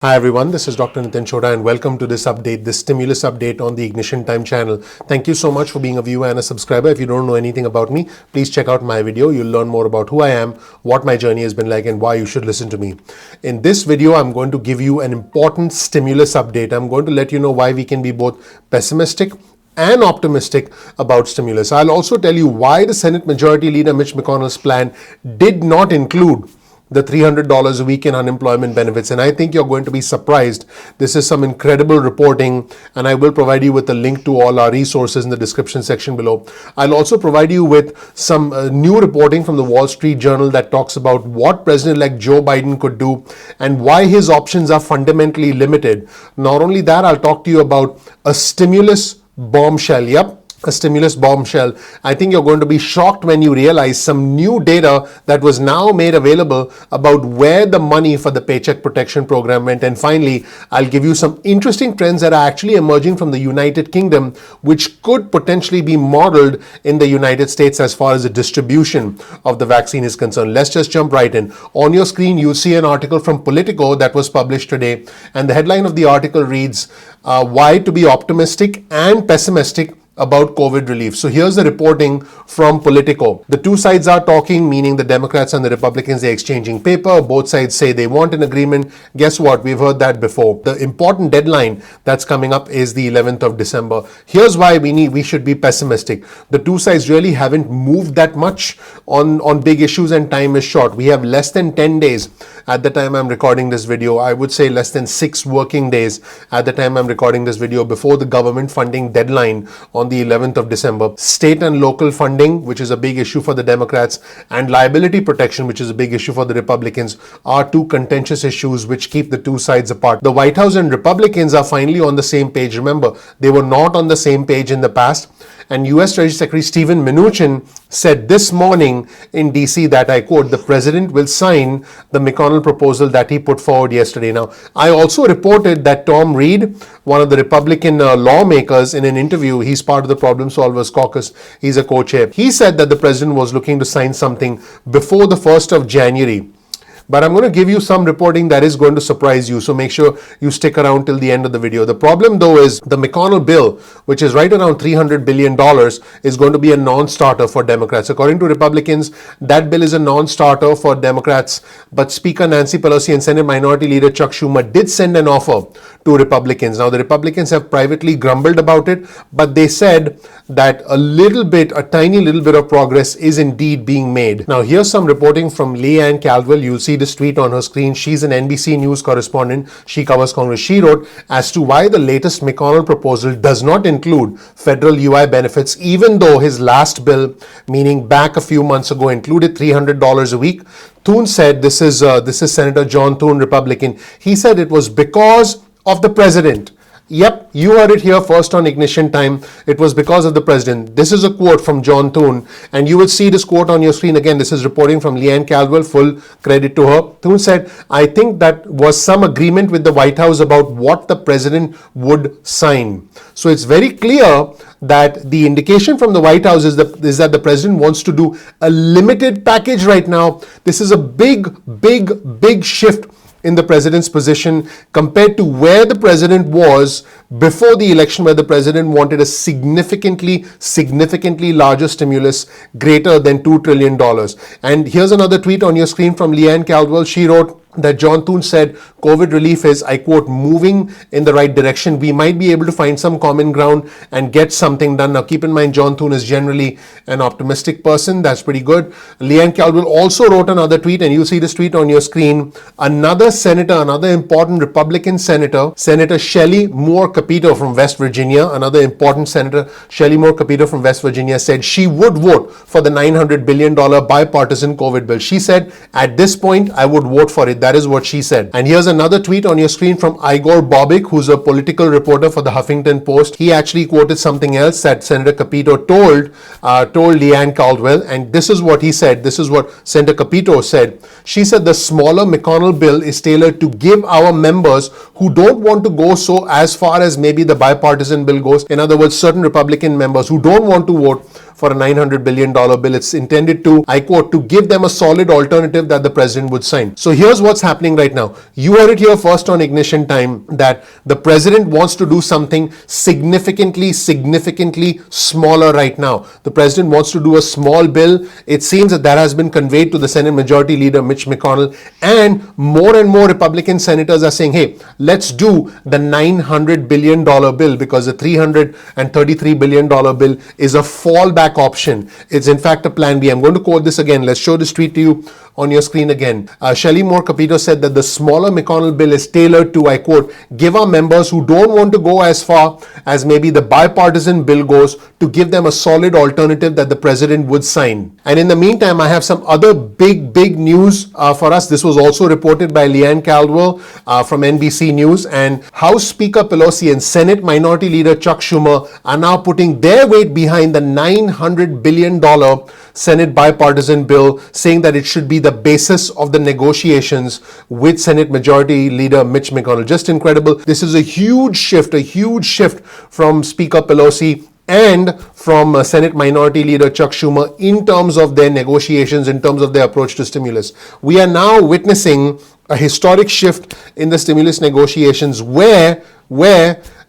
Hi everyone, this is Dr. Chhoda and welcome to this update, this stimulus update on the Ignition Time channel. Thank you so much for being a viewer and a subscriber. If you don't know anything about me, please check out my video. You'll learn more about who I am, what my journey has been like, and why you should listen to me. In this video, I'm going to give you an important stimulus update. I'm going to let you know why we can be both pessimistic and optimistic about stimulus. I'll also tell you why the Senate Majority Leader Mitch McConnell's plan did not include the $300 a week in unemployment benefits. And I think you're going to be surprised. This is some incredible reporting, and I will provide you with a link to all our resources in the description section below. I'll also provide you with some new reporting from the Wall Street Journal that talks about what President-elect Joe Biden could do and why his options are fundamentally limited. Not only that, I'll talk to you about a stimulus bombshell. Yep. A stimulus bombshell. I think you're going to be shocked when you realize some new data that was now made available about where the money for the Paycheck Protection Program went. And finally, I'll give you some interesting trends that are actually emerging from the United Kingdom, which could potentially be modeled in the United States as far as the distribution of the vaccine is concerned. Let's just jump right in. On your screen, you'll see an article from Politico that was published today. And the headline of the article reads, Why to be optimistic and pessimistic about COVID relief. So here's the reporting from Politico. The two sides are talking, meaning the Democrats and the Republicans, they're exchanging paper. Both sides say they want an agreement. Guess what? We've heard that before. The important deadline that's coming up is the 11th of December. Here's why we should be pessimistic. The two sides really haven't moved that much on big issues, and time is short. We have less than 10 days at the time I'm recording this video. I would say less than 6 working days at the time I'm recording this video before the government funding deadline on the 11th of December. State and local funding, which is a big issue for the Democrats, and liability protection, which is a big issue for the Republicans, are two contentious issues which keep the two sides apart. The White House and Republicans are finally on the same page. Remember, they were not on the same page in the past. And U.S. Treasury Secretary Steven Mnuchin said this morning in D.C. that, I quote, the president will sign the McConnell proposal that he put forward yesterday. Now, I also reported that Tom Reed, one of the Republican lawmakers, in an interview, he's part of the Problem Solvers Caucus, he's a co-chair, he said that the president was looking to sign something before the 1st of January. But I'm going to give you some reporting that is going to surprise you. So make sure you stick around till the end of the video. The problem though is the McConnell bill, which is right around $300 billion, is going to be a non-starter for Democrats. According to Republicans, that bill is a non-starter for Democrats. But Speaker Nancy Pelosi and Senate Minority Leader Chuck Schumer did send an offer to Republicans. Now, the Republicans have privately grumbled about it, but they said that a tiny little bit of progress is indeed being made. Now, here's some reporting from Leanne Caldwell. You'll see this tweet on her screen. She's an NBC News correspondent. She covers Congress. She wrote as to why the latest McConnell proposal does not include federal UI benefits, even though his last bill, meaning back a few months ago, included $300 a week. Thune said, this is Senator John Thune, Republican. He said it was because of the president. Yep, you heard it here first on Ignition Time. It was because of the president. This is a quote from John Thune, and you will see this quote on your screen again. This is reporting from Leanne Caldwell, full credit to her. Thune said, I think that was some agreement with the White House about what the president would sign. So it's very clear that the indication from the White House is that the president wants to do a limited package right now. This is a big shift in the president's position compared to where the president was before the election, where the president wanted a significantly larger stimulus, greater than $2 trillion. And here's another tweet on your screen from Leanne Caldwell. She wrote that John Thune said COVID relief is, I quote, moving in the right direction. We might be able to find some common ground and get something done. Now, keep in mind, John Thune is generally an optimistic person. That's pretty good. Leanne Caldwell also wrote another tweet, and you'll see this tweet on your screen. Another important Republican senator, Senator Shelley Moore Capito from West Virginia, another important senator, Shelley Moore Capito from West Virginia, said she would vote for the $900 billion bipartisan COVID bill. She said, at this point, I would vote for it. That is what she said. And here's another tweet on your screen from Igor Bobik, who's a political reporter for the Huffington Post. He actually quoted something else that Senator Capito told Leanne Caldwell, and this is what he said. This is what Senator Capito said. She said the smaller McConnell bill is tailored to give our members who don't want to go so as far as maybe the bipartisan bill goes. In other words, certain Republican members who don't want to vote for a $900 billion bill. It's intended to, I quote, to give them a solid alternative that the president would sign. So here's what's happening right now. You heard it here first on Ignition Time that the president wants to do something significantly smaller right now. The president wants to do a small bill. It seems that has been conveyed to the Senate Majority Leader Mitch McConnell, and more Republican senators are saying, hey, let's do the $900 billion bill, because the $333 billion bill is a fallback option. It's in fact a plan B. I'm going to quote this again. Let's show this tweet to you on your screen again. Shelley Moore Capito said that the smaller McConnell bill is tailored to, I quote, give our members who don't want to go as far as maybe the bipartisan bill goes, to give them a solid alternative that the president would sign. And in the meantime, I have some other big news for us. This was also reported by Leanne Caldwell from NBC News. And House Speaker Pelosi and Senate Minority Leader Chuck Schumer are now putting their weight behind the $900 billion Senate bipartisan bill, saying that it should be the basis of the negotiations with Senate Majority Leader Mitch McConnell. Just incredible. This is a huge shift from Speaker Pelosi and from Senate Minority Leader Chuck Schumer in terms of their negotiations, in terms of their approach to stimulus. We are now witnessing a historic shift in the stimulus negotiations where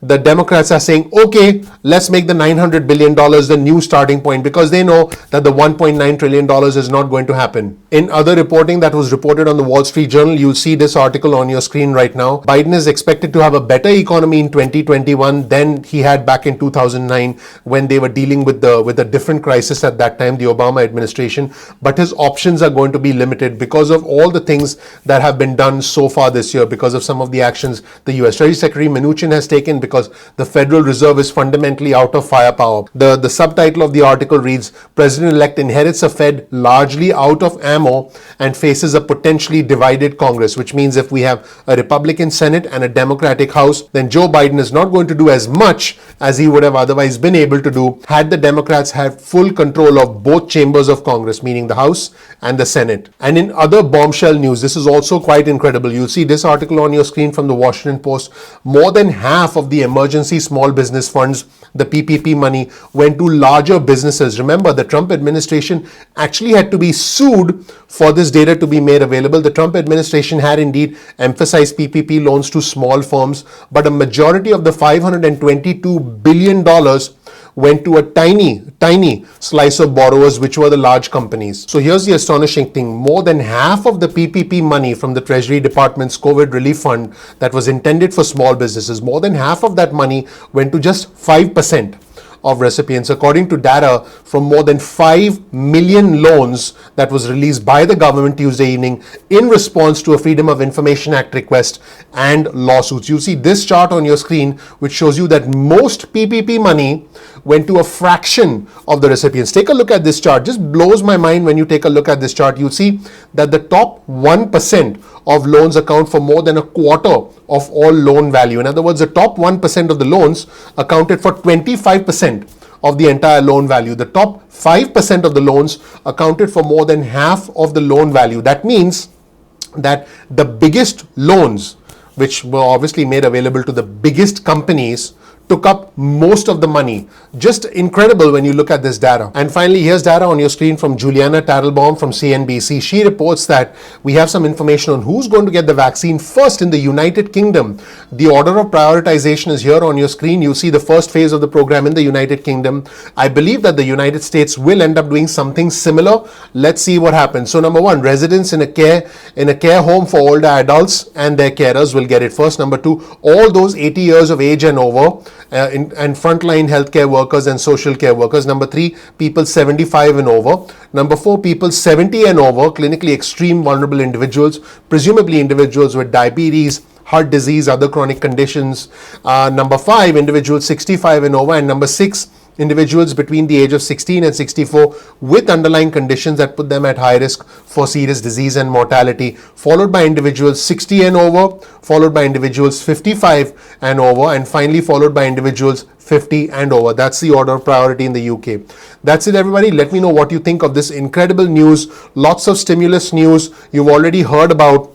the Democrats are saying, okay, let's make the $900 billion the new starting point, because they know that the $1.9 trillion is not going to happen. In other reporting that was reported on the Wall Street Journal, you'll see this article on your screen right now. Biden is expected to have a better economy in 2021 than he had back in 2009, when they were dealing with a different crisis at that time, the Obama administration. But his options are going to be limited because of all the things that have been done so far this year, because of some of the actions the U.S. Treasury Secretary Mnuchin has taken, because the Federal Reserve is fundamentally out of firepower. The subtitle of the article reads, President-elect inherits a Fed largely out of ammo and faces a potentially divided Congress, which means if we have a Republican Senate and a Democratic House, then Joe Biden is not going to do as much as he would have otherwise been able to do had the Democrats had full control of both chambers of Congress, meaning the House and the Senate. And in other bombshell news, this is also quite incredible. You'll see this article on your screen from the Washington Post. More than half of the emergency small business funds, the PPP money, went to larger businesses. Remember, the Trump administration actually had to be sued for this data to be made available. The Trump administration had indeed emphasized PPP loans to small firms, but a majority of the $522 billion went to a tiny slice of borrowers, which were the large companies. So here's the astonishing thing. More than half of the PPP money from the Treasury Department's COVID relief fund that was intended for small businesses, more than half of that money went to just 5% of recipients, according to data from more than 5 million loans that was released by the government Tuesday evening in response to a Freedom of Information Act request and lawsuits. You see this chart on your screen, which shows you that most PPP money went to a fraction of the recipients. Take a look at this chart. Just blows my mind when you take a look at this chart. You'll see that the top 1% of loans account for more than a quarter of all loan value. In other words, the top 1% of the loans accounted for 25% of the entire loan value. The top 5% of the loans accounted for more than half of the loan value. That means that the biggest loans, which were obviously made available to the biggest companies, took up most of the money. Just incredible when you look at this data. And finally, here's data on your screen from Juliana Tattlebaum from CNBC. She reports that we have some information on who's going to get the vaccine first in the United Kingdom. The order of prioritization is here on your screen. You see the first phase of the program in the United Kingdom. I believe that the United States will end up doing something similar. Let's see what happens. So number one, residents in a care home for older adults and their carers will get it first. Number two, all those 80 years of age and over, and frontline healthcare workers and social care workers. Number three, people 75 and over. Number four, people 70 and over, clinically extreme vulnerable individuals, presumably individuals with diabetes, heart disease, other chronic conditions. Number five, individuals 65 and over. And number six, individuals between the age of 16 and 64 with underlying conditions that put them at high risk for serious disease and mortality, followed by individuals 60 and over, followed by individuals 55 and over, and finally followed by individuals 50 and over. That's the order of priority in the UK. That's it, everybody. Let me know what you think of this incredible news. Lots of stimulus news. You've already heard about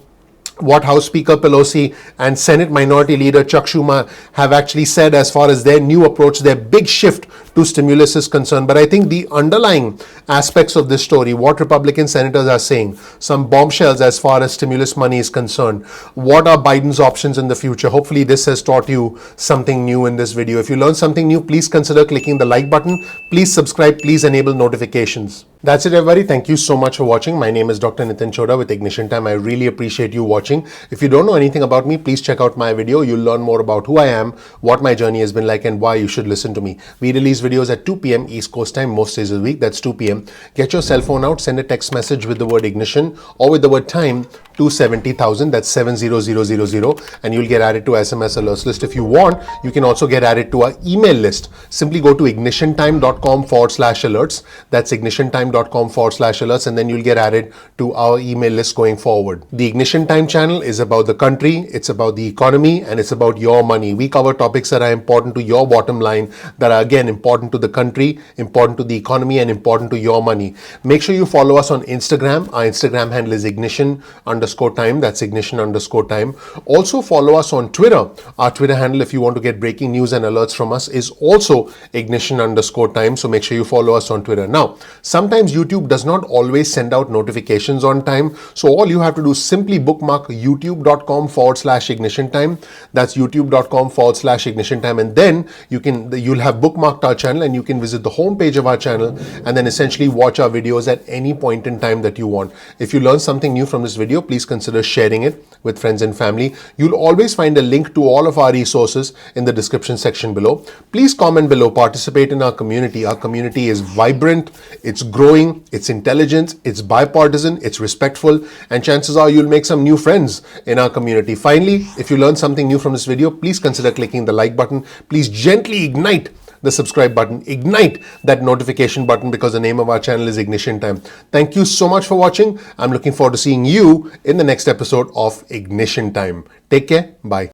what House Speaker Pelosi and Senate Minority Leader Chuck Schumer have actually said as far as their new approach, their big shift to stimulus is concerned. But I think the underlying aspects of this story, what Republican senators are saying, some bombshells as far as stimulus money is concerned, what are Biden's options in the future. Hopefully this has taught you something new in this video. If you learned something new, please consider clicking the like button. Please subscribe. Please enable notifications. That's it, everybody. Thank you so much for watching. My name is Dr. Nitin Chhoda with Ignition Time. I really appreciate you watching. If you don't know anything about me, please check out my video. You'll learn more about who I am, what my journey has been like, and why you should listen to me. We release videos at 2 p.m. East Coast time most days of the week. That's 2 p.m. Get your cell phone out, send a text message with the word ignition or with the word time to 70,000. That's 70000, and you'll get added to SMS alerts list. If you want, you can also get added to our email list. Simply go to ignitiontime.com/alerts. That's ignitiontime.com/alerts, and then you'll get added to our email list going forward. The Ignition Time channel is about the country, it's about the economy, and it's about your money. We cover topics that are important to your bottom line, that are again important to the country, important to the economy, and important to your money. Make sure you follow us on Instagram. Our Instagram handle is ignition_time. That's ignition_time. Also follow us on Twitter. Our Twitter handle, if you want to get breaking news and alerts from us, is also ignition_time. So make sure you follow us on Twitter. Now, sometimes YouTube does not always send out notifications on time. So all you have to do is simply bookmark youtube.com/ignition time. That's youtube.com/ignition time. And then you'll have bookmarked our channel, and you can visit the home page of our channel and then essentially watch our videos at any point in time that you want. If you learn something new from this video, please consider sharing it with friends and family. You'll always find a link to all of our resources in the description section below. Please comment below, participate in our community. Our community is vibrant, it's growing, it's intelligent, it's bipartisan, it's respectful, and chances are you'll make some new friends in our community. Finally, if you learned something new from this video, please consider clicking the like button. Please gently ignite the subscribe button, ignite that notification button, because the name of our channel is Ignition Time. Thank you so much for watching. I'm looking forward to seeing you in the next episode of Ignition Time. Take care. Bye.